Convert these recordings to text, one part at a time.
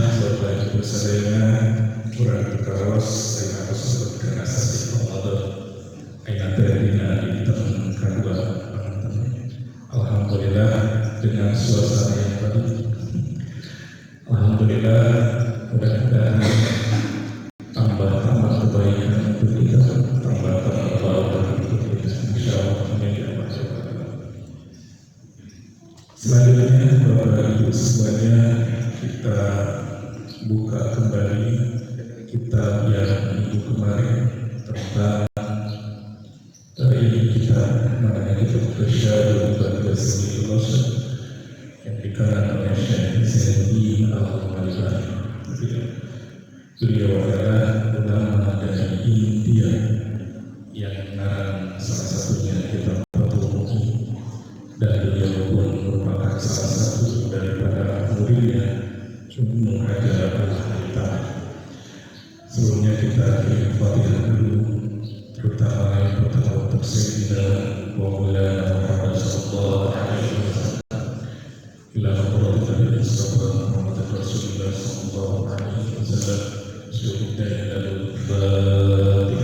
Bapak Ibu sadayana kurang berkaros ayeuna disebutkeun asasi Ramadan ayeuna teh dina dinten kadua. Alhamdulillah dengan suasana yang baru. Alhamdulillah mudah-mudahan tambah kebaikan untuk kita, tambah barokah untuk kita. Insyaallah amin ya rabbal alamin. Selanjutnya Bapak Ibu semuanya, kita buka kembali kitab yang minggu kemarin tentang ini kita namanya kitab Tasyahud Rasulullah yang dikarang oleh Syekh Zaini Al-Albani. Beliau adalah ulama dari India yang mengarang salah satunya kitab Fathul Mu'in, dan beliau pun merupakan salah satu daripada muridnya Ibnu Hajar Al-Haytami. Sebelumnya kita kirim Fatihah dulu, terutama yang pertama untuk Sayyidina wa Maulana Muhammad sallallahu alaihi wasallam. Ila hadratil Mustafa Muhammad Rasulullah sallallahu alaihi wasallam. Bismillahirrahmanirrahim.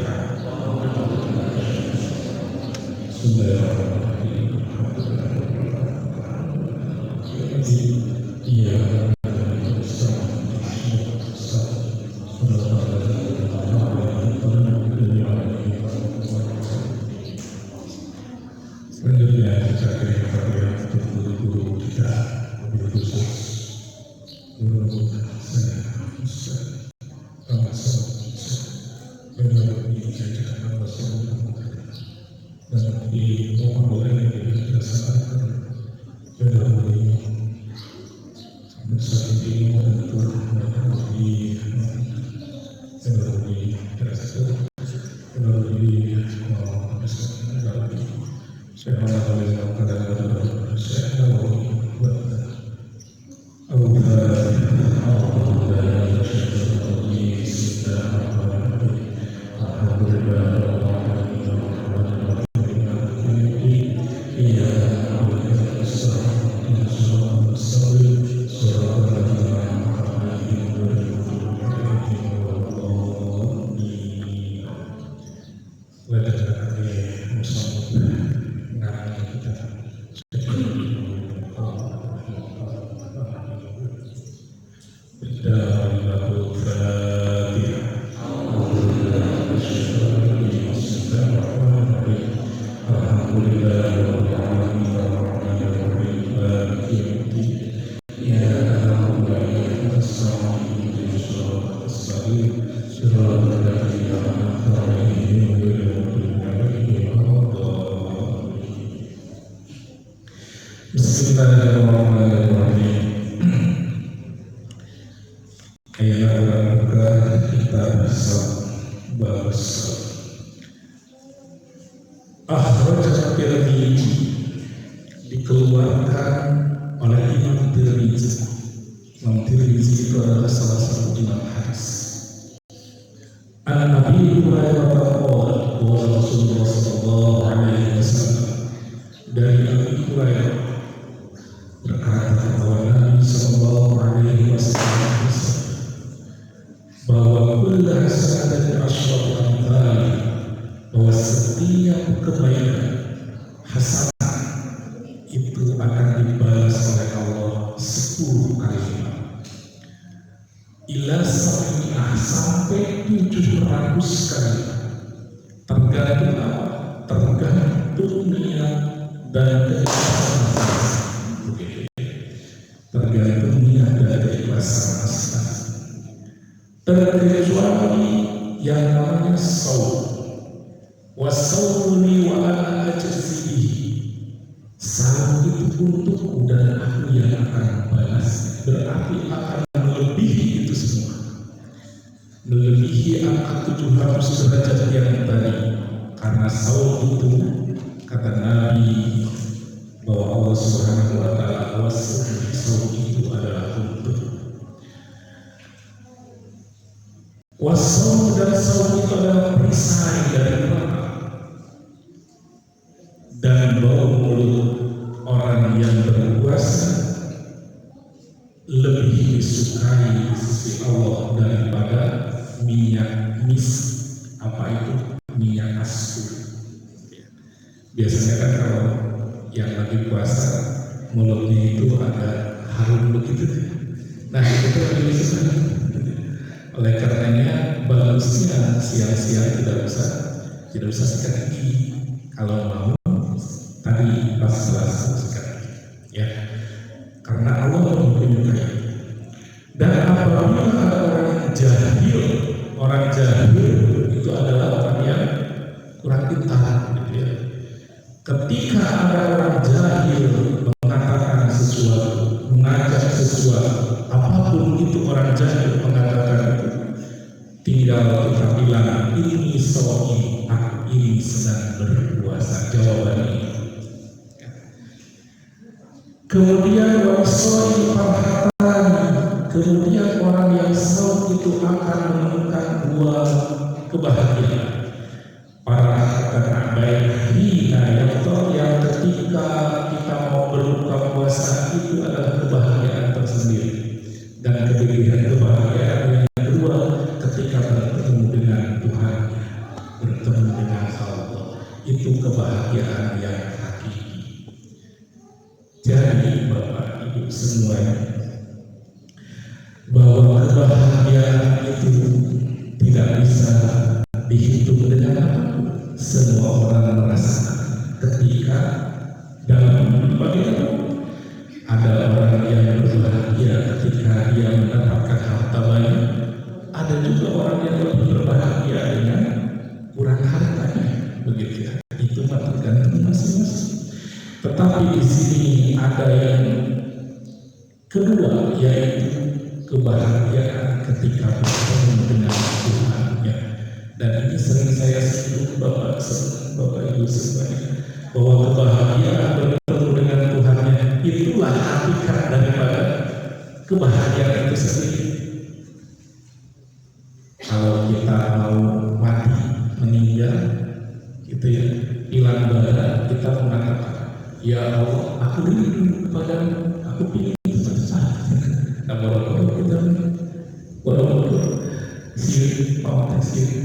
Selanjutnya kita kirim Fatihah untuk guru-guru kita, guru khusus, guru saya, Ustaz Rasul, benar ini saya Rasul, dan di momen boleh kita sampaikan benar ini saat ini mengatur di benar ini terasa benar ini saya mengalami kadang-kadang saya tahu Bismillahirrahmanirrahim. Ayeuna buka kitab Babus. Akhraj Tirmidzi, dikeluarkan oleh Imam Tirmidzi. Imam Tirmidzi itu adalah salah satu imam hadis. An Nabi Hurairah qala Rasulullah sallallahu alaihi wasallam, dari Nabi Hurairah berkata bahwa Nabi sallallahu alaihi wasallam bahwa kullu hasanatin asyratu amthal, bahwa setiap kebaikan hasanah itu akan dibalas oleh Allah 10 kali lipat. Ila sampai 700 kali. Tergantung apa? Tergantung niat dan keikhlasan. Tergantung niat dan keikhlasan. Terkecuali yang namanya saum. Wasaumuni wa ana ajzihi. Saum itu untukku dan aku yang akan balas. Berarti akan melebihi itu semua. Melebihi angka 700 derajat yang tadi. Karena saum itu, kata Nabi, bahwa Allah Subhanahu wa ta'ala wasif saum itu adalah untuk wassaum, dan saum itu adalah perisai dari neraka, dan bau mulut orang yang berpuasa lebih disukai Biasanya kan kalau yang lagi puasa mulutnya itu ada harum begitu. Nah itu tuh lagi susah. Oleh karenanya bagusnya siang-siang tidak usah sikat gigi. Kalau mau tadi pas selasa sikat gigi, ya. Karena Allah menyukai. Dan apabila ada orang jahil itu adalah orang yang kurang pintar, gitu ya. Ketika ada orang jahil mengatakan sesuatu, mengajak sesuatu, apapun itu orang jahil mengatakan itu, tinggal kita bilang ini sohi, aku ini sedang berpuasa, jawabannya. Kemudian wasoi parhatan, kemudian orang yang saum itu akan menemukan dua kebahagiaan. Parhatan baik hina yang ketika kita mau berbuka puasa itu adalah kebahagiaan tersendiri, dan kebahagiaan yang kedua ketika bertemu dengan Tuhan, bertemu dengan Allah, itu kebahagiaan yang hakiki. Jadi Bapak Ibu semuanya, bahwa kebahagiaan itu tidak bisa dihitung dengan apapun. Semua orang merasakan ketika dalam bagaimana ada orang yang berbahagia ketika dia mendapatkan harta banyak, ada juga orang yang lebih berbahagia dengan kurang hartanya, begitu ya. Itu tergantung masing-masing. Tetapi di sini ada yang kedua, yaitu kebahagiaan ketika bertemu dengan Tuhan, ya. Dan ini sering saya sebut Bapak Ibu semuanya, bahwa kebahagiaan bertemu dengan Tuhannya itulah hakikat daripada kebahagiaan itu sendiri. Kalau kita mau mati, meninggal, gitu ya, hilang badan, kita mengatakan, ya Allah, aku rindu kepadamu, aku ingin selesai. Nah, walaupun siri, pawatan siri,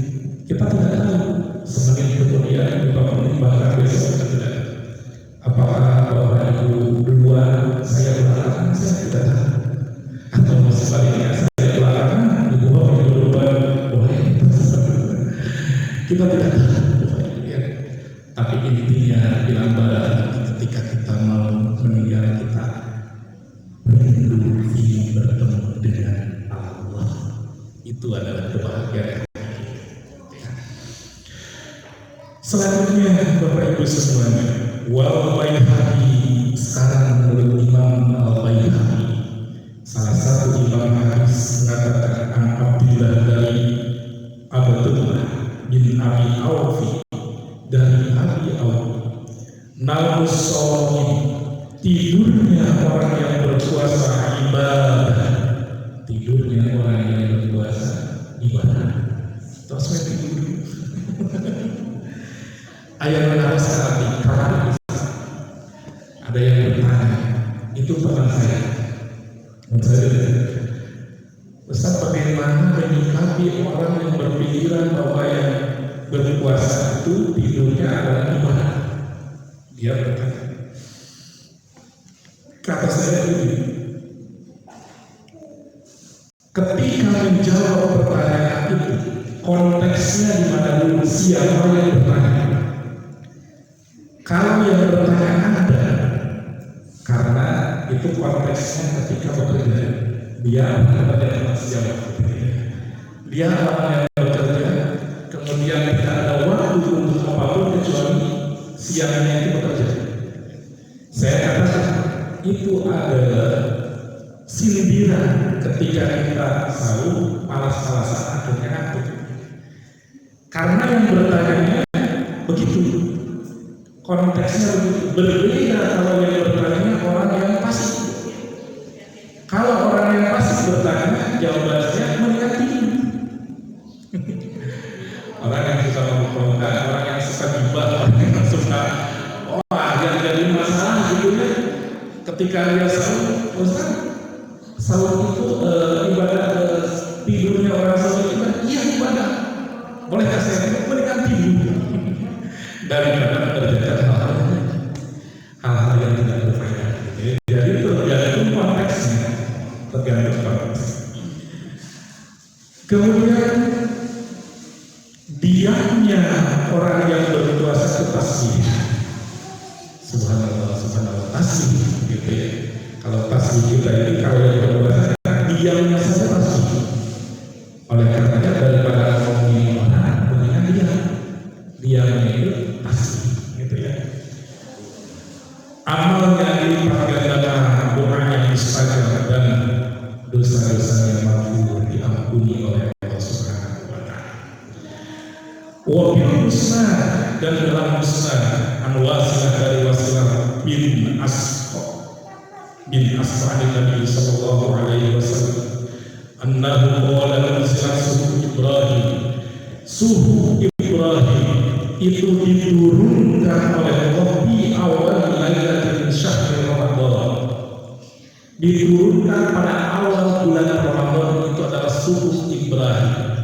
kita tidak tahu semakin kemudian beberapa menit bahkan besok kita tidak tahu. Apakah Bapak Ibu duluan saya belakangan, saya tidak tahu. Atau sebaliknya saya belakangan, Ibu Bapak Ibu duluan, kita tidak tahu. Ya. Tapi intinya bilang badan ketika kita mau meninggal, kita rindu ingin bertemu dengan Allah. Itu adalah kebahagiaan. Selanjutnya Bapak Ibu semuanya, wal Baihaqi, sekarang menurut Imam Al-Baihaqi, salah satu imam hadis mengatakan an Abdullah dari Abdullah bin Abi Aufi, dari Abi Aufi, namus shawmin, tidurnya orang yang berpuasa ibadah, tidurnya orang yang berpuasa ibadah. Terus saya tidur. Ayat menarik sekali karena ada yang bertanya, itu teman saya. Ustaz, bagaimana menyikapi orang yang berpikiran bahwa yang berpuasa itu tidurnya adalah ibadah? Dia bertanya. Kata saya ini, ketika menjawab pertanyaan itu, konteksnya di mana dulu, siapa yang bertanya? Kalau yang bertanya Anda, karena itu konteksnya ketika bekerja, dia dia orang yang bekerja, kemudian tidak ada waktu untuk apapun kecuali siangnya itu bekerja. Saya katakan itu adalah sindiran ketika kita selalu malas-malasan akhirnya ngantuk. Karena yang bertanya begitu. Konteksnya berbeda kalau yang bertanya orang yang pasif. Kalau orang yang pasif bertanya, jawabannya mereka tidur. Orang yang suka memperlukan, orang yang suka gibah, orang yang suka yang jadi masalah gitu ya. Ketika dia sahur itu ibadah, tidurnya orang sahur itu iya ibadah. Bolehkah saya mereka tidur? Daripada mengerjakan hal-hal Kemudian diamnya orang yang berpuasa itu tasbih. Subhanallah, subhanallah, tasbih gitu ya. Kalau tasbih kita ini kalau yang berpuasa diamnya saja tasbih. Oleh karenanya daripada ngomongin orang, mendingan diamnya itu tasbih gitu ya. Amalnya dilipat ganda, doanya mustajab dan dosa-dosanya maghfur diampuni oleh Allah Subhanahu wa taala. Wa bil musnad dan dalam musnad an Wasilah dari Wasilah bin Asqa Nabi sallallahu alaihi wasallam annahu qala nasihat suhu Ibrahim itu diturunkan oleh Allah di awal lailatul syahr Ramadan, diturunkan pada awal bulan Ramadan. Itu adalah suhu Ibrahim.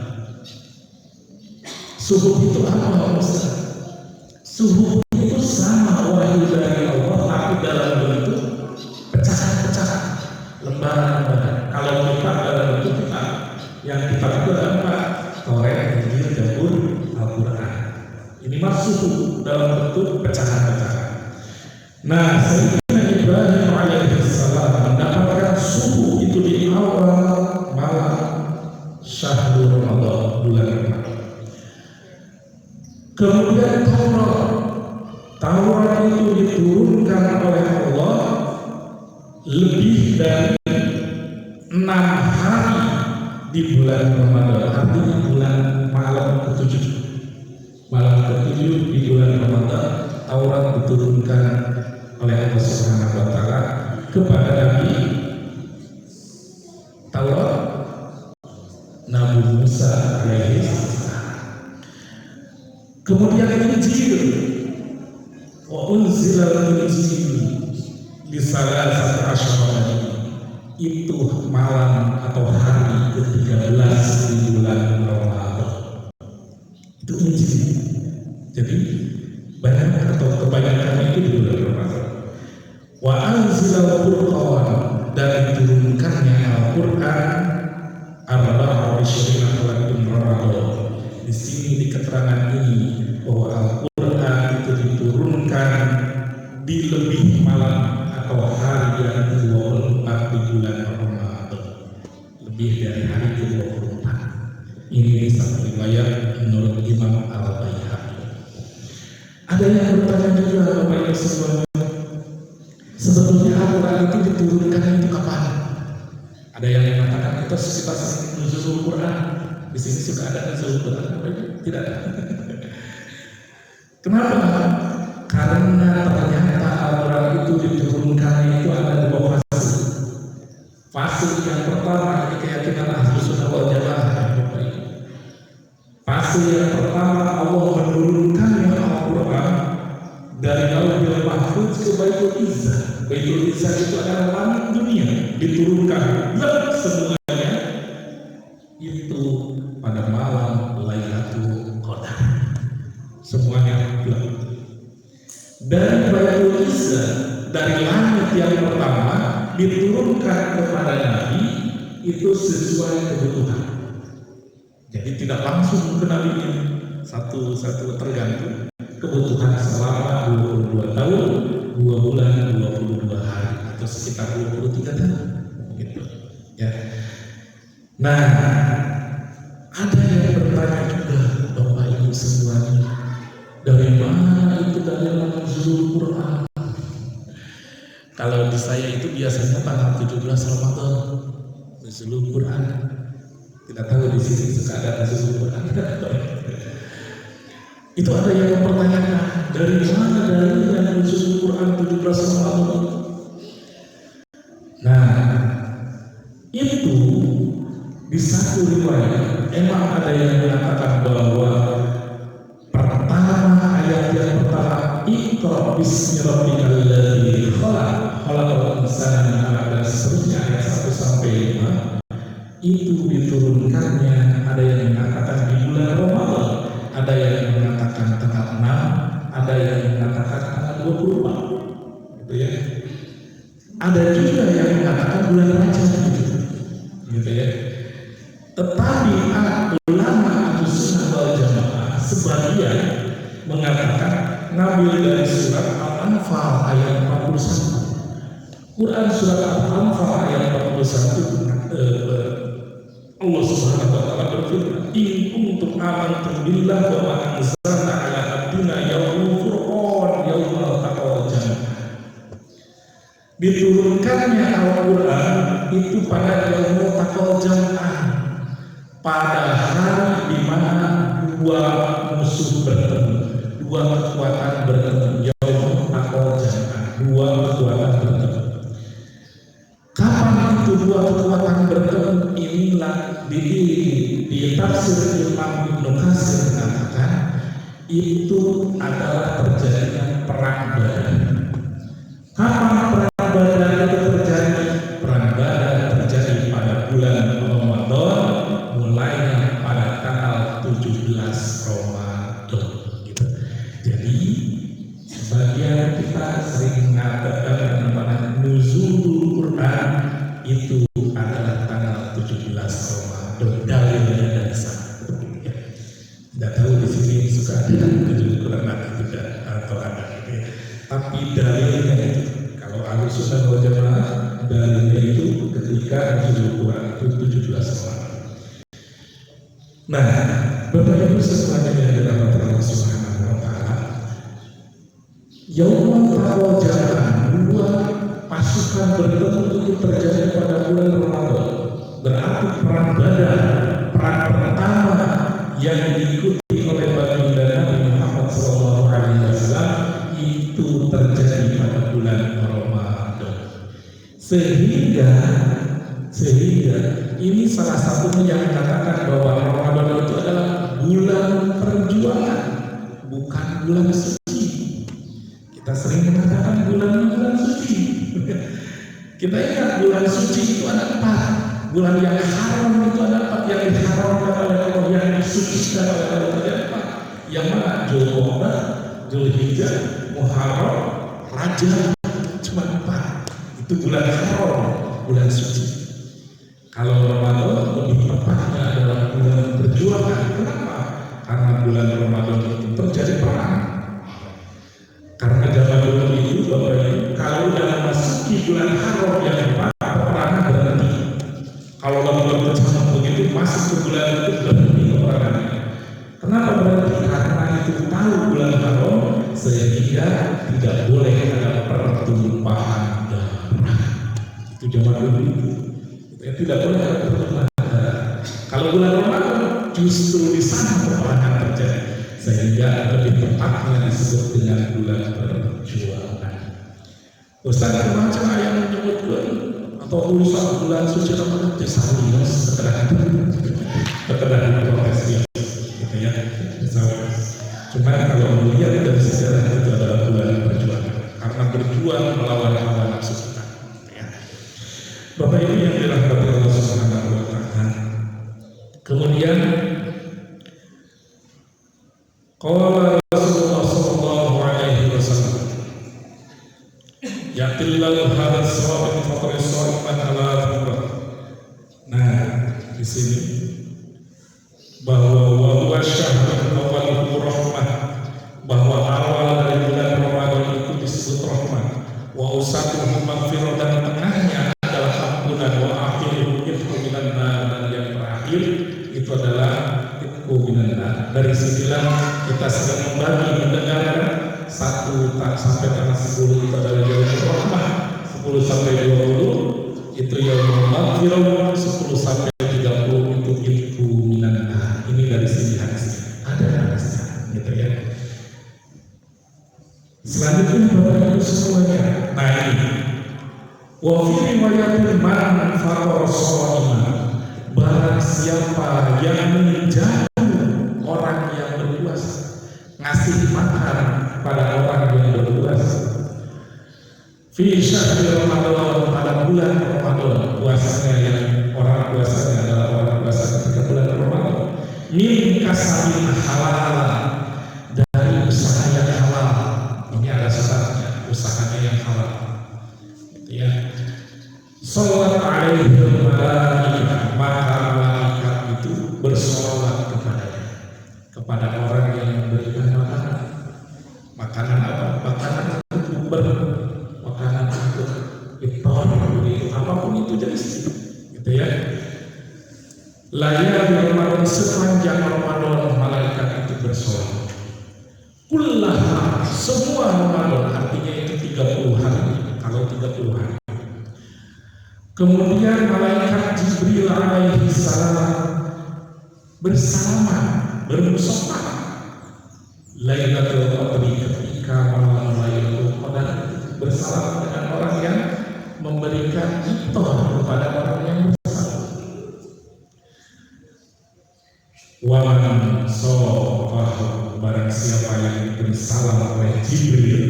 Suhu itu apa Ustaz? Suhu itu sama wahyu dari Allah tapi dalam bentuk pecahan-pecahan, lembaran-lembaran. Kalau kita dalam bentuk kita yang kita itu apa? Taurat, Injil, Zabur, Al-Quran. Ini suhu dalam bentuk pecahan-pecahan. Nah, Sayyidina Ibrahim alaihissalam mendapatkan suhu itu di awal malam syahrul Ramadan, bulan Ramadan. Kemudian Taurat itu diturunkan oleh Allah lebih dari 6 hari di bulan Ramadan, artinya bulan malam ke-7 di bulan Ramadan. Taurat diturunkan oleh Allah Subhanahu wa taala kepada Nabi Nabi Musa alaihi salam. Kemudian Injil wa unzila al-Injil di salasati asyara, itu malam atau hari ke-13 di bulan Ramadan. Itu Injil. Jadi banyak atau kebanyakan itu di bulan Ramadan. Wa anzila al-Qur'an, dan diturunkannya Al-Qur'an arba'a isyrina bulan Ramadan. Di sini di keterangan ini bahwa Al-Qur'an itu diturunkan di lebih malam atau hari yang ke-24 di bulan Ramadan, lebih dari hari ke-24. Ini satu riwayat menurut Imam Al-Baihaqi. Ada yang bertanya juga Bapak Ibu semua, sebetulnya Al-Quran itu diturunkan itu kapan? Ada yang mengatakan itu sekitar nuzul Quran. Di sini sudah ada nuzul Quran, tidak ada. Kenapa? Karena ternyata Al-Quran itu diturunkan itu ada 2 fase. Fase yang pertama keyakinan Ahlus Sunnah wal Jamaah. Fase yang pertama Allah menurunkannya Al-Quran dari Lauhul Mahfuz ke Baitul Izzah. Baitul Izzah itu adalah langit dunia, diturunkan semuanya itu pada malam Lailatul Qadar. Semuanya gelap. Dari Baitul Izzah, dari langit yang pertama diturunkan kepada Nabi itu sesuai kebutuhan. Jadi tidak langsung ke Nabi, satu-satu tergantung kebutuhan selama 22 tahun, 2 bulan, 22 hari atau sekitar 23 tahun gitu. Ya. Nah, ada yang bertanya juga Bapak Ibu semuanya, dari mana itu dalil nuzul Quran? Kalau di saya itu biasanya tanggal 17 Ramadan nuzul Quran. Tidak tahu di sini suka ada nuzul Quran. Itu ada yang mempertanyakan dari mana dalilnya nuzul Quran 17 Ramadan? Nah, itu di satu riwayat emang ada yang mengatakan bahwa pertama ayat yang pertama Iqra bismi rabbikal ladzi khalaq khalaqal insana min 'alaq dan seterusnya ayat 1 sampai 5 itu diturunkannya, ada yang mengatakan di bulan Ramadan, ada yang mengatakan tanggal 6, ada yang mengatakan tanggal 24 gitu ya. Ada juga yang mengatakan bulan Rajab gitu ya. Tetapi ulama Ahlussunnah wal Jamaah sebagian mengatakan ngambil dari surat Al-Anfal ayat 41. Quran surat Al-Anfal ayat 41, Allah Subhanahu wa taala berfirman, "In kuntum amantum billahi wa ma anzalna ala abdina yawmal furqan yawmal taqal jam'an." Diturunkannya Al-Quran itu pada yaumul taqal jam'an, pada hari di mana dua musuh bertemu, dua kekuatan bertemu, yaumul taqal jam'an, dua kekuatan bertemu. Kapan itu dua kekuatan bertemu? Inilah di tafsir Imam Ibnu Katsir mengatakan itu adalah terjadinya perang Badar. Kapan perang Badar itu terjadi? Perang Badar terjadi pada bulan Ramadan, mulainya pada tanggal 17 Ramadan. Gitu. Jadi sebagian kita sering mengatakan namanya nuzulul Quran itu adalah tanggal 17 Ramadan. Dalilnya dari sana. Tidak tahu di sini suka ada nuzulul Quran atau tidak, atau ada gitu ya. Tapi dalilnya itu, kalau Ahlussunnah wal Jamaah dalilnya itu ketika nuzulul Quran itu 17 Ramadan. Nah, Bapak Ibu semuanya yang dirahmati Allah Subhanahu wa taala, yaumul taqal jam'an, dua pasukan bertemu itu terjadi pada bulan Ramadan. Berarti perang Badar, perang pertama yang diikuti oleh baginda Nabi Muhammad SAW itu terjadi pada bulan Ramadan. Sehingga ini salah satunya yang mengatakan bahwa Ramadan itu adalah bulan perjuangan, bukan bulan suci. Kita sering mengatakan bulan suci. Kita ingat bulan suci itu ada 4. Bulan yang haram itu ada 4, yang diharamkan oleh Allah, yang disucikan oleh Allah ada 4. Yang mana? Dzulqa'dah, Dzulhijjah, Muharram, Rajab, cuma 4. Itu bulan haram, bulan suci. Kalau Ramadan lebih tepatnya adalah bulan perjuangan. Kenapa? Karena bulan Ramadan itu terjadi perang. Karena zaman dulu itu Bapak Ibu, kalau dalam masuki bulan haram yang tepat, peperangan berhenti. Kalau lagi berkecamuk begitu masuk ke bulan itu berhenti peperangan. Kenapa berhenti? Karena itu tahu bulan haram, sehingga tidak boleh ada pertumpahan darah. Itu zaman dulu itu. Tidak boleh ada pertumpahan darah. Kalau bulan Ramadan justru di sana peperangan terjadi, sehingga lebih tepatnya disebut dengan bulan perjuangan. Ustaz macam yang menyebutkan atau urusan bulan suci Ramadan disalinas setelah protes gitu ya. Cuma kalau melihat dari sejarah itu adalah bulan perjuangan, karena berjuang melawan hawa nafsu kita. Ya. Bapak Ibu yang dirahmati Allah Subhanahu wa taala. Kemudian qala Rasulullah sallallahu alaihi wasallam, yaqillahu hadha as-sawab faqad as-sawab ala tawbah. Nah, di sini bahwa wa huwa syahrul awwal rahmah, bahwa awal dari bulan Ramadan itu disebut rahmat, wa usatuhu maghfirah, dan tengahnya adalah ampunan, wa akhiruhu itqu minan nar, dan yang terakhir itu adalah itqu minan nar. Dari sinilah kita sedang membagi mendengarkan 1 sampai tanggal 10 itu adalah yaumul rahmah, 10 sampai 20 itu yaumul maghfirah, 10 sampai 30 itu itqu minan nar. Ini dari sini hadisnya, ada hadisnya gitu ya. Selanjutnya Bapak Ibu semuanya, nah ini wa fi riwayatin man faqara sha'iman, barang siapa yang menjamu orang yang berpuasa, ngasih makan pada orang yang berpuasa, fi syahri Ramadan, pada bulan Ramadan, puasanya yang orang puasanya adalah orang puasa ketika bulan Ramadan, min kasabin halal, dari usaha yang halal. Ini ada syaratnya, usahanya yang halal gitu ya. Sallallahu alaihi wa sallam, maka malaikat layali Ramadan, sepanjang Ramadan malaikat itu bersolat. Kullaha, semua Ramadan, artinya itu 30 hari. Kalau 30 hari. Kemudian malaikat Jibril alaihi salam bersama bermusafahat Lailatul Qadri, ketika malam Lailatul Qadar, bersama dengan orang yang memberikan iftar kepada orang yang bersalah. Wa man safahu, barang siapa yang diberi salam oleh Jibril,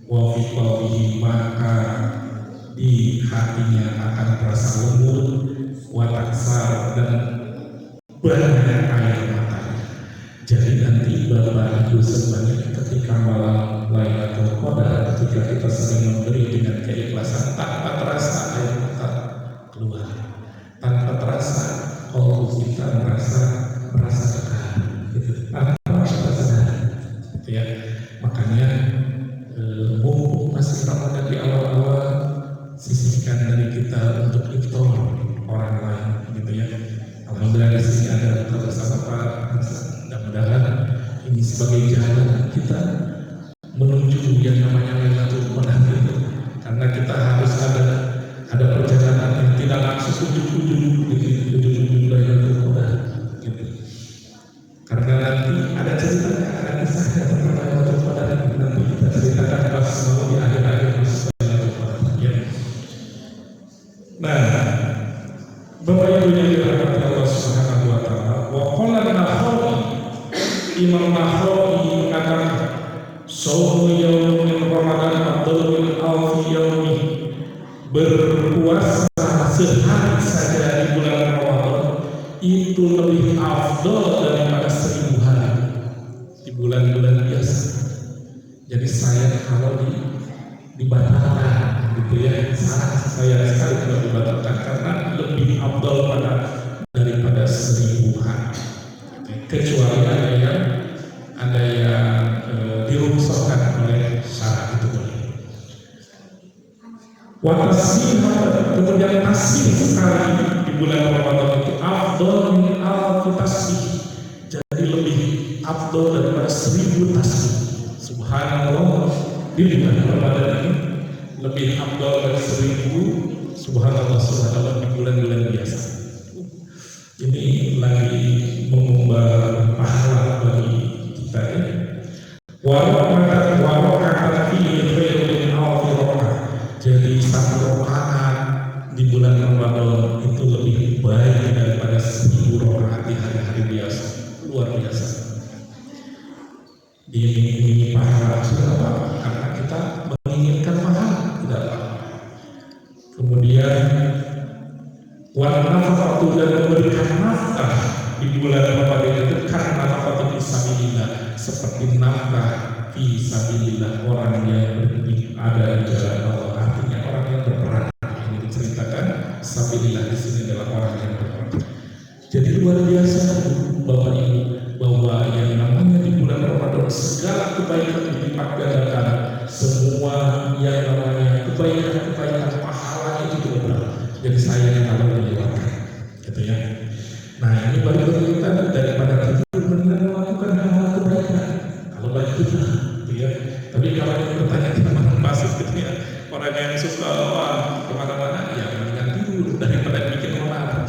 wa fi qalbihi, maka di hatinya akan terasa lembut, wa taksar, dan banyak air mata. Jadi nanti Bapak Ibu semuanya, ketika malam Lailatul Qadar, ketika kita sering memberi dengan keikhlasan, tanpa terasa air mata keluar, tanpa terasa kita merasa dekat, gitu. Tanpa kita sadar, gitu ya. Makanya mumpung masih Ramadan di awal-awal, sisihkan dari kita untuk iftar orang lain, gitu ya. Alhamdulillah di sini ada buka bersama Pak. Mudah-mudahan ini sebagai jalan kita menuju yang namanya Lailatul Qadar itu, karena kita harus ada perjalanan yang tidak langsung ujung-ujung Lailatul Qadar, gitu. Karena nanti ada ceritanya, ada kisahnya tentang Lailatul Qadar, nanti kita ceritakan pas mau di akhir-akhir Lailatul Qadar, ya. Nah, Bapak Ibu yang dirahmati Allah Subhanahu wa taala, wa qala an-Nakhai, Imam Nakhai mengatakan, "Shaumu yaumin Ramadan afdalu min alfi yaumin." Berpuasa sehari saja di bulan Ramadan itu lebih afdal daripada 1000 hari di bulan-bulan biasa. Jadi saya kalau dibatalkan, gitu ya, sangat saya sekali kalau dibatalkan, karena lebih afdal daripada 1000 hari. Kecuali ada yang dirungsakkan oleh syarat itu boleh. Watasbih, kemudian tasbih sekali di bulan Ramadan itu afdal min alfi tasbih. Jadi lebih afdal daripada 1000 tasbih. Subhanallah, di bulan Ramadan ini lebih afdal dari 1000 subhanallah di bulan-bulan biasa. Ini lagi mengubah pahala bagi kita ya. Jadi satu rakaat di bulan Ramadan itu lebih baik daripada 1000 rakaat di hari-hari biasa. Luar biasa. Ini pahala sudah apa? Karena kita menginginkan pahala, tidak apa. Kemudian nafkah, dan memberikan nafkah di bulan Ramadan itu karena nafkah fisabilillah, seperti nafkah fisabilillah, orang yang ada di jalan Allah, artinya orang yang berperang. Ini diceritakan sabilillah di sini adalah orang yang berperang. Jadi luar biasa Bapak Ibu, bahwa yang namanya di bulan Ramadan segala kebaikan dilipat gandakan, semua yang namanya kebaikan pahala itu berapa. Jadi saya kalau melewatkan, gitu ya. Nah ini baru kita daripada kita benar melakukan hal-hal kebaikan. Kalau baik kita, gitu ya. Tapi kalau yang bertanya kita masuk, gitu ya. Orang yang suka kemana-mana, ya mendingan tidur daripada bikin onar.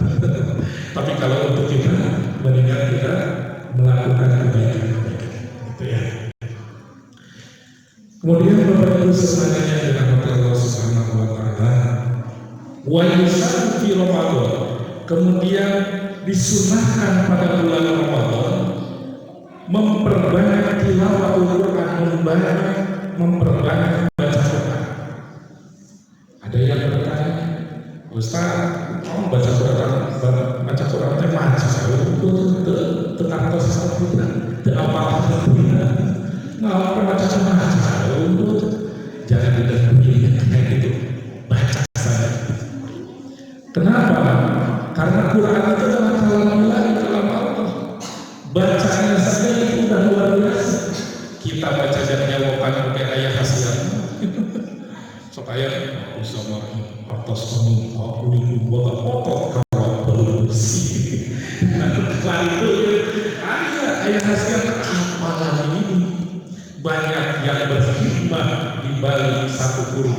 Tapi kalau untuk kita, mendingan kita melakukan kebaikan, gitu ya. Kemudian Bapak Ibu semuanya dirahmati Allah Subhanahu wa taala, wa yusan fi Ramadan, kemudian disunahkan pada bulan Ramadan memperbanyak tilawatul Quran, memperbanyak baca Quran. Ada yang bertanya, Ustaz, kamu baca Quran teh macam tentang sesat kita, apa kita, nggak macam-macam, jangan didengar kayak gitu, baca saja. Kenapa? Karena Quran itu adalah kalam Allah. Bacanya saja itu udah luar biasa. Kita baca jadinya wakan pakai ayat hasilan, Setelah itu ada ayat hasil amalan ini banyak yang berkhidmat di balik satu huruf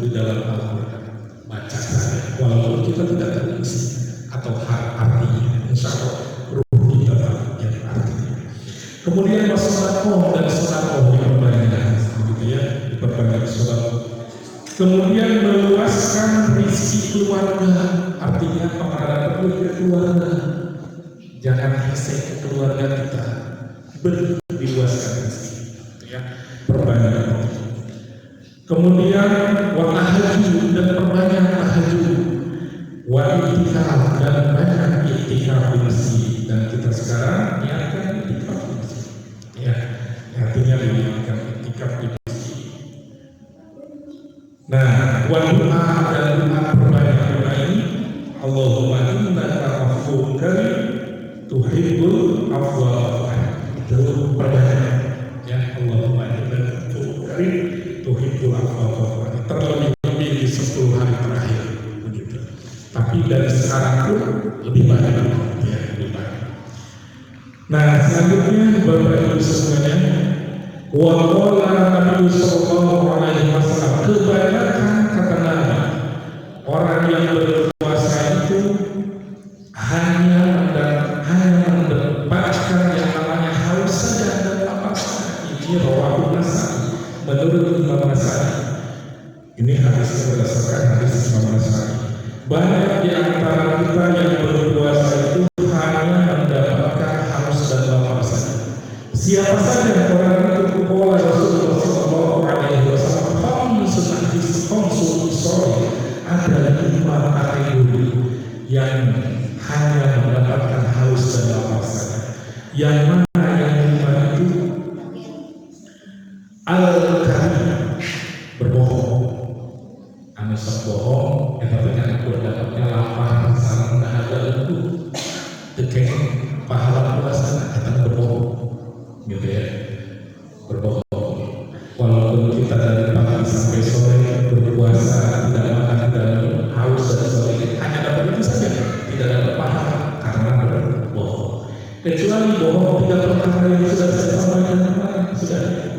di dalam Al-Quran. Baca saja, walaupun kita tidak tahu isi atau artinya, insya Allah ruh kita tahu yang artinya. Kemudian wasalakoh dan solakoh diperbanyak, begitu ya, diperbanyak solakoh. Kemudian meluaskan rezeki keluarga, artinya kepada keluarga. Jangan hese ke keluarga kita, berluaskan rezeki, ya, perbanyak. Kemudian watahajud dan perbanyak tahajud, wa'iktikaf dan banyak iktikaf di masjid. Dan kita sekarang niatkan iktikaf di masjid, ya, artinya niatkan iktikaf di masjid. Nah, doa dan doa perbanyak doa ini, Allahumma innaka afuwwun karim tuhibbul afwa, itu perbanyak, ya, Allahumma innaka afuwwun karim tuhibbul afwa. Terlebih di 10 hari terakhir begitu. Tapi dari sekarang pun lebih banyak, ya, lebih banyak. Nah, selanjutnya Bapak Ibu semuanya, wa qala Nabi sallallahu alaihi wasallam, kebanyakan kata Nabi, orang yang berpuasa itu hanya mendapatkan yang namanya haus saja dan lapar saja. Ini rawahu Nasai, menurut Imam Nasai. Ini hadis berdasarkan hadis Imam Nasai. Banyak di antara kita yang berpuasa itu hanya mendapatkan haus dan lapar saja. Siapa saja orang itu pola Rasulullah sallallahu alaihi wasallam, ada 5 kategori yang hanya mendapatkan haus dan lapar saja. Yang mana yang 5 itu? Al-kadhib, berbohong. Anu bohong, tapi kan aku dapatnya lapar, salah ada itu. Tekeng pahala puasa kita berbohong, gitu ya, berbohong. Walaupun kita dari pagi sampai sore berpuasa, tidak makan, tidak minum, haus dan sebagainya, hanya dapat itu saja, tidak dapat pahala karena berbohong. Kecuali bohong 3 perkara yang sudah saya sampaikan kemarin, sudah.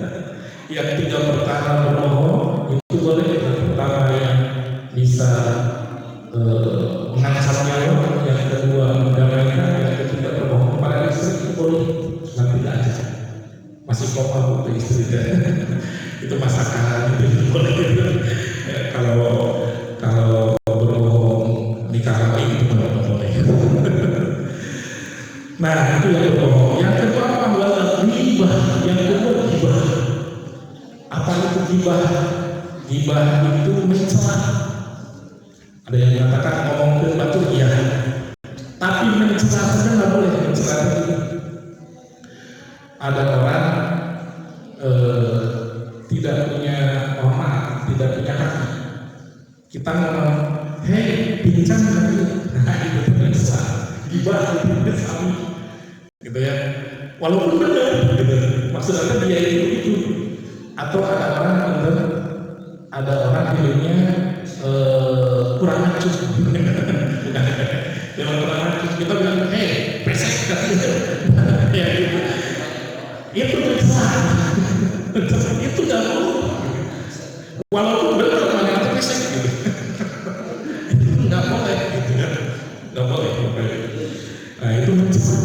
Yang 3 perkara berbohong itu boleh. Yang pertama yang bisa mengancam nyawa, yang kedua mendamaikan, yang ketiga berbohong pada istri, itu boleh. Cuma tidak aja masih koma ke istri itu masakan itu boleh. Kalau berbohong nikah lagi itu boleh. Nah, itu yang berbohong. Yang kedua apa? Ghibah. Yang kedua ghibah. Apa itu ghibah? Ghibah itu mencela. Ada yang mengatakan ngomong ke batu, iya, tapi mencela saja nggak boleh. Mencela itu ada orang tidak punya hormat, tidak punya hati. Kita ngomong, hei, pincang lagi. Nah, itu mencela. Ghibah itu mencela, gitu ya. Walaupun benar, gitu. Maksudnya dia itu. Atau ada orang hidupnya kurang acuh. Bukan. Kalau kurang acuh kita bilang, hei, pesek katanya. Ya gitu. Itu besar. Itu dah walaupun benar mana itu pesek gitu. Nggak boleh gitu ya. Nggak boleh. Nah, itu mencela.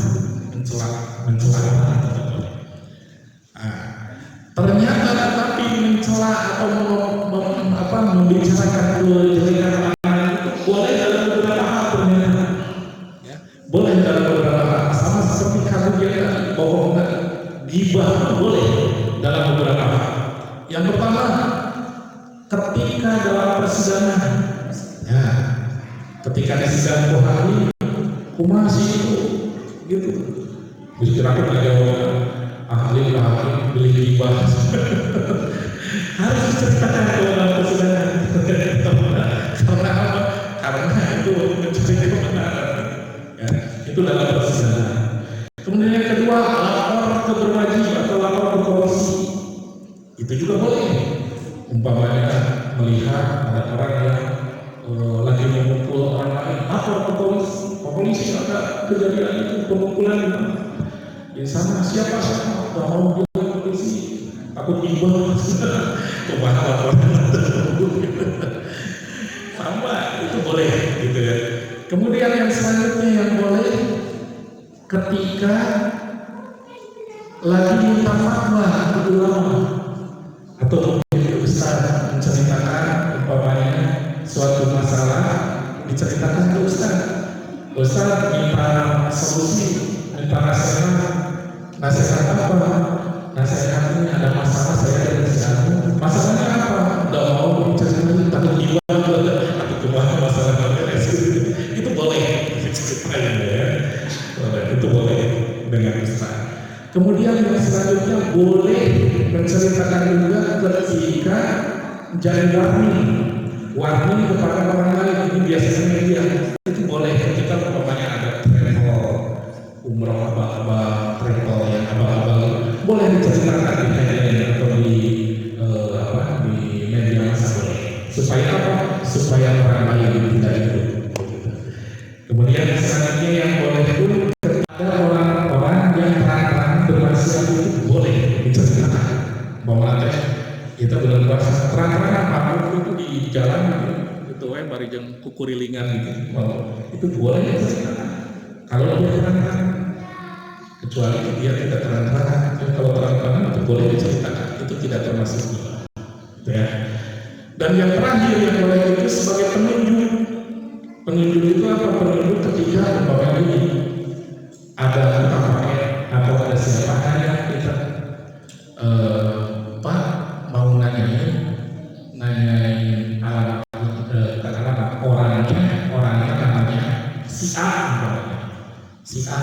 Ternyata tapi mencela atau membicarakan kejelekan orang lain itu boleh dalam beberapa hal ternyata. Ya, boleh dalam beberapa hal. Sama seperti kalau dia bohong, ghibah boleh dalam beberapa hal. Yang pertama, ketika dalam persidangan, ya, ketika di sidang kohari, kumasi itu, gitu. Dikirakan ada ahli pilih ghibah. Harus diceritakan dalam persidangan. Karena apa? Karena itu mencuri kebenaran. Ya, itu dalam persidangan. Kemudian yang kedua, lapor ke berwajib atau lapor ke polisi. Itu juga boleh. Umpamanya melihat ada orang yang lagi memukul orang lain, lapor ke polisi. Pak polisi ada kejadian itu pemukulan di mana? Di sana siapa nggak mau bilang polisi, takut imbal. Kemana laporan? Sama itu boleh gitu ya. Kemudian yang selanjutnya yang boleh ketika lagi minta fatwa ke ulama atau mungkin ustaz menceritakan umpamanya suatu masalah, diceritakan ke ustaz minta solusi, minta nasihat apa? Nasihatnya ada masalah, saya ada nasihatnya. Masalahnya apa? Nggak mau diceritain, takut gimana? Takut kemana masalahnya beres? Itu boleh diceritain ya. Itu boleh dengan ustaz. Kemudian yang selanjutnya boleh menceritakan juga ketika jadi warning kepada orang lain. Ini biasanya media itu boleh ketika umpamanya ada travel umroh abang-abang, travel yang abang-abang, boleh diceritakan di media atau di media massa boleh. Supaya apa? Supaya orang lain tidak ikut. Kemudian selanjutnya yang boleh pun ada orang-orang yang terang-terang bermaksiat itu boleh diceritakan bahwa kita bulan puasa terang-terang makhluk itu di jalan itu bari jeung kukurilingan gitu, itu boleh diceritakan kalau dia terang-terang, kecuali dia tidak terang-terang. Kalau terang-terang itu boleh diceritakan, itu tidak termasuk ya. Dan yang terakhir yang boleh itu sebagai penunjuk. Penunjuk itu apa? Penunjuk ketika umpamanya ini ada tukang pakai atau ada siapa aja kita Pak mau nanyain alamat orangnya namanya si A umpamanya. Si A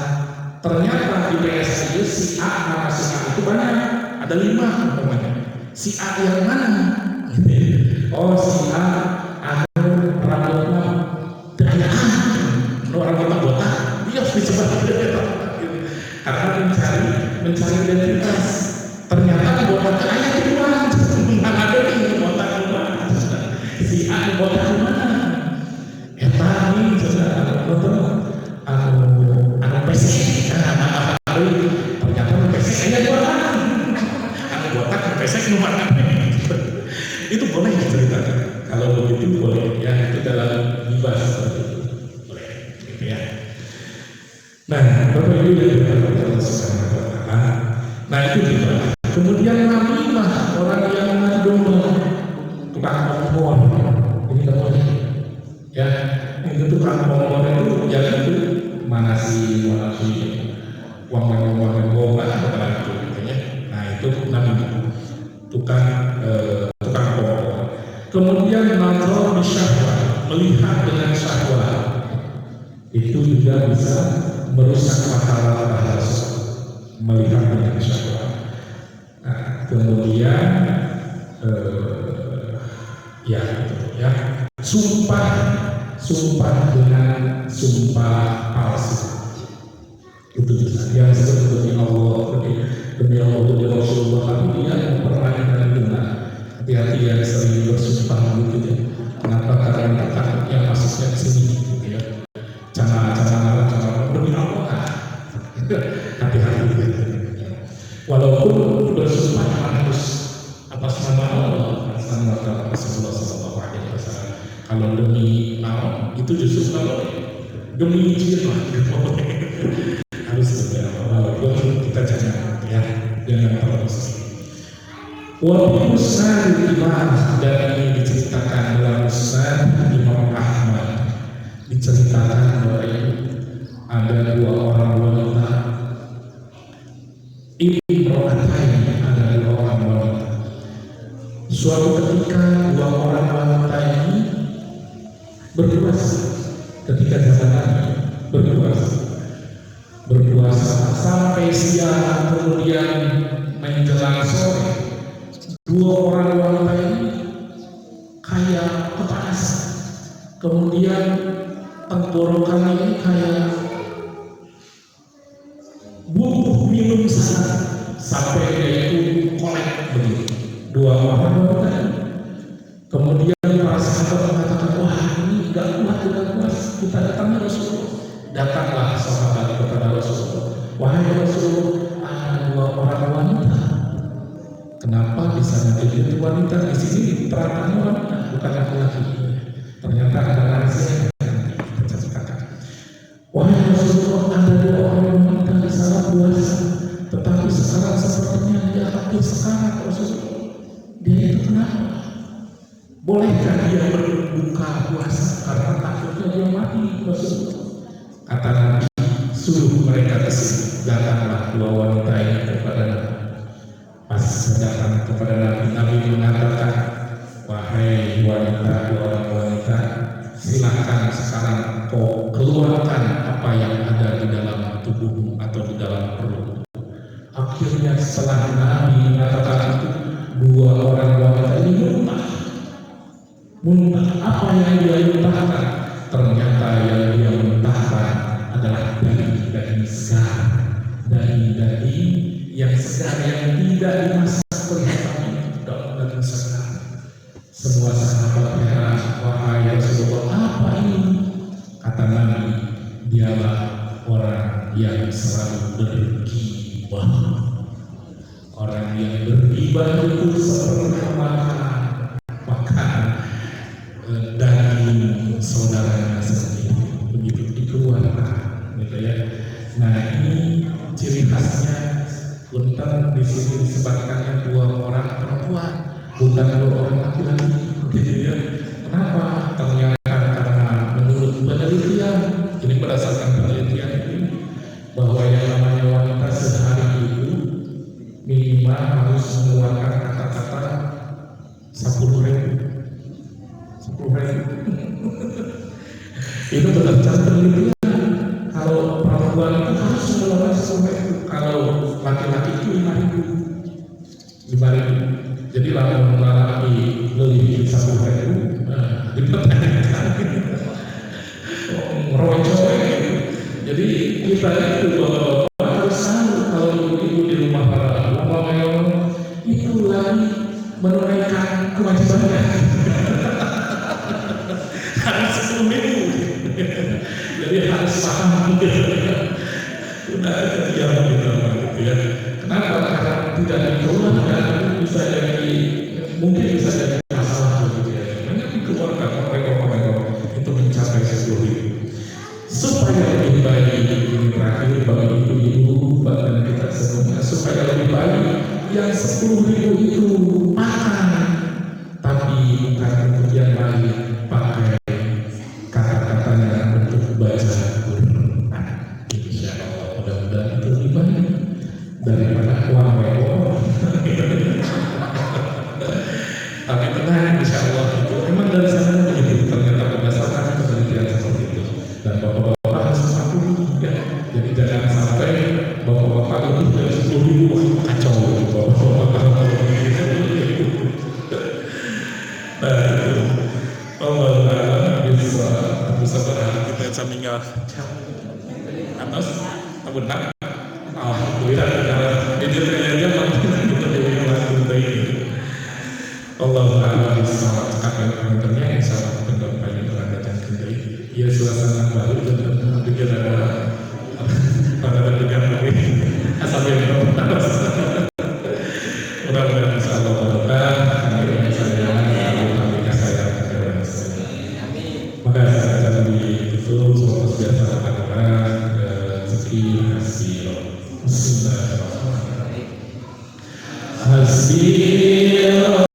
ternyata di PSI si A nama si A itu banyak, ada 5 umpamanya. Si A yang mana? Oh si A rambutnya orang botak, dia harus disebut karena mencari identitas. Ternyata botak ayah di mana? Ada di botak mana? Si A botak mana? Tadi anu pesek, ternyata pesek ayah di mana? Anu botak pesek nomor apa? Itu boleh diceritakan. Kalau begitu boleh, ya itu dalam hibah seperti itu. Ya. Nah, Bapak Ibu yang dimuliakan Allah Subhanahu wa Ta'ala. Nah, itu juga. Kemudian namimah, orang yang mengandung tukang kompor. Ini nggak boleh. Ya, itu tukang kompor itu yang itu mana sih uang gomba atau itu ya. Nah, itu namimah. Tukang kompor. Kemudian nazar bisyahwah, melihat dengan syahwat. Itu juga bisa merusak pahala melihat dengan syahwat. Nah, kemudian sumpah dengan sumpah palsu itu bisa. Yang disebut demi Allah, demi Rasulullah, tapi dia mempermainkan guna. Hati-hati yang sering bersumpah gitu ya. Kenapa? Karena takutnya masuknya ke sini gitu ya. Jangan demi Allah. Hati-hati gitu. Walaupun bersumpah harus atas nama Allah, atas nama Rasulullah SAW. Kalau demi Allah itu justru kalau demi jiwa harus walaupun kita jangan terus. Walaupun musnad Imam, dan ini diceritakan dalam musnad Imam Ahmad, diceritakan bahwa ada 2 orang wanita. Ada 2 orang wanita. Suatu ketika 2 orang wanita ini berpuasa. Ketika zaman berpuasa sampai siang, kemudian menjelang sore. 2 orang wanita ini kayak kepanasan. Kemudian tenggorokan ini kayak butuh minum sampai dia itu kolek begitu. 2 orang wanita. Kemudian para sahabat mengatakan, wah ini tidak kuat, kita datangnya Rasulullah. Jadi wanita di sini peratannya wanita, bukan laki-laki. Ternyata ada rahasia yang kita ceritakan. Wahai Rasulullah, ada dua orang wanita di salah puasa, tetapi sekarang sepertinya dia hampir sekarat. Rasulullah, dia itu kenapa? Bolehkah dia berbuka puasa karena takutnya dia mati? Rasulullah, kata Nabi, suruh mereka kesini. Datanglah dua wanita ini kepada Nabi. Pas datang kepada Nabi, Nabi mengatakan, wahai wanita, dua orang wanita, silakan sekarang kau keluarkan apa yang ada di dalam tubuhmu atau di dalam perut. Akhirnya setelah Nabi mengatakan itu, dua orang wanita ini muntah. Apa yang dia muntahkan? Ternyata yang dia muntahkan adalah daging segar, daging yang segar yang tidak dimasak berhenti dan segar. Semua sahabat heran, wahai Rasulullah, apa ini? Kata Nabi, dialah orang yang selalu bergibah. Orang yang bergibah itu seperti makan daging saudaranya sendiri, begitu dikeluarkan, gitu ya. Nah, ini ciri khasnya punten di sini disebutkannya dua orang perempuan, bukan dua orang laki-laki, gitu ya. Kenapa? Ternyata karena menurut penelitian, ini berdasarkan penelitian ini, bahwa yang namanya wanita sehari itu minimal harus mengeluarkan kata-kata 10.000. Itu berdasarkan penelitian. Kalau perempuan itu harus mengeluarkan 10.000, kalau laki-laki itu 5.000. Jadi laki lebih 10.000, dipertanyakan ngerocoy. Jadi kita itu bapak harus tahu kalau ibu-ibu di rumah para bapak itu lagi menunaikan kewajibannya. Harus 10.000. Jadi harus paham sudah diam gitu ya. Kenapa? Karena tidak dikeluarkan bisa jadi, mungkin bisa jadi masalah gitu ya. Hanya dikeluarkan mereka itu mencapai 10.000 supaya lebih baik. Ini terakhir bagi ibu-ibu bahkan kita semuanya, supaya lebih baik yang 10.000 itu makan, tapi bukan untuk yang lain, pakai kata-katanya untuk baca Quran. Insya Allah mudah-mudahan itu lebih baik daripada uang mewah. Tapi tenang, insya Allah itu memang dari sana begitu. Ternyata berdasarkan penelitian seperti itu. Dan bapak-bapak harus mengakui ya. Jadi jangan sampai bapak-bapak itu dari 10.000 kacau. Bapak-bapak Allah bisa berharap kita saminggal atas benar. Alhamdulillah ini terjadi Allah Taala bisa akan mengenai insyaallah pendampingan terhadap kendali. Ya suasana baru dan juga ada pada dengan lagi asal yang mudah-mudahan insyaallah berkah. Maka saya akan ditutup semoga biasa akan rezeki hasil. Bismillahirrahmanirrahim. Hasbi la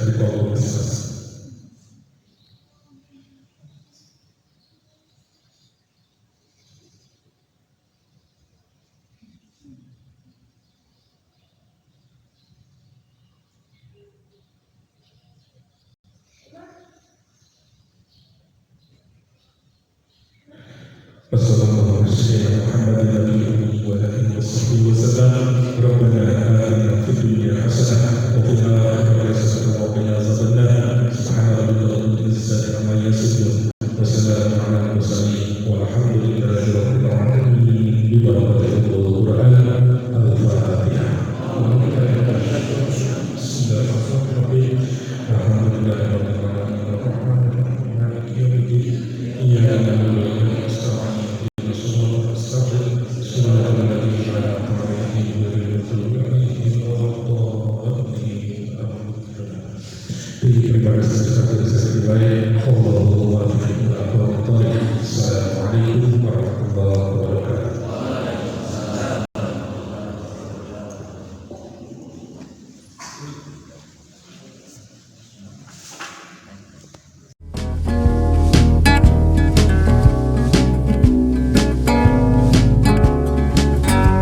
Ritual Christmas. Wassalamualaikum warahmatullahi wabarakatuh. Rabbana atina fid dunya hasanah wa fil akhirati hasanah wa qina adzabannar. Subhana rabbika rabbil izzati amma yasifun wa salamun alal mursalin walhamdulillahi rabbil alamin. Bi barakatil Qur'an al-Fatihah. Bismillahirrahmanirrahim. Alhamdulillahi rabbil alamin. Arrahmanirrahim. Maliki yaumiddin. Iyyaka na'budu wa iyyaka nasta'in. Terima kasih.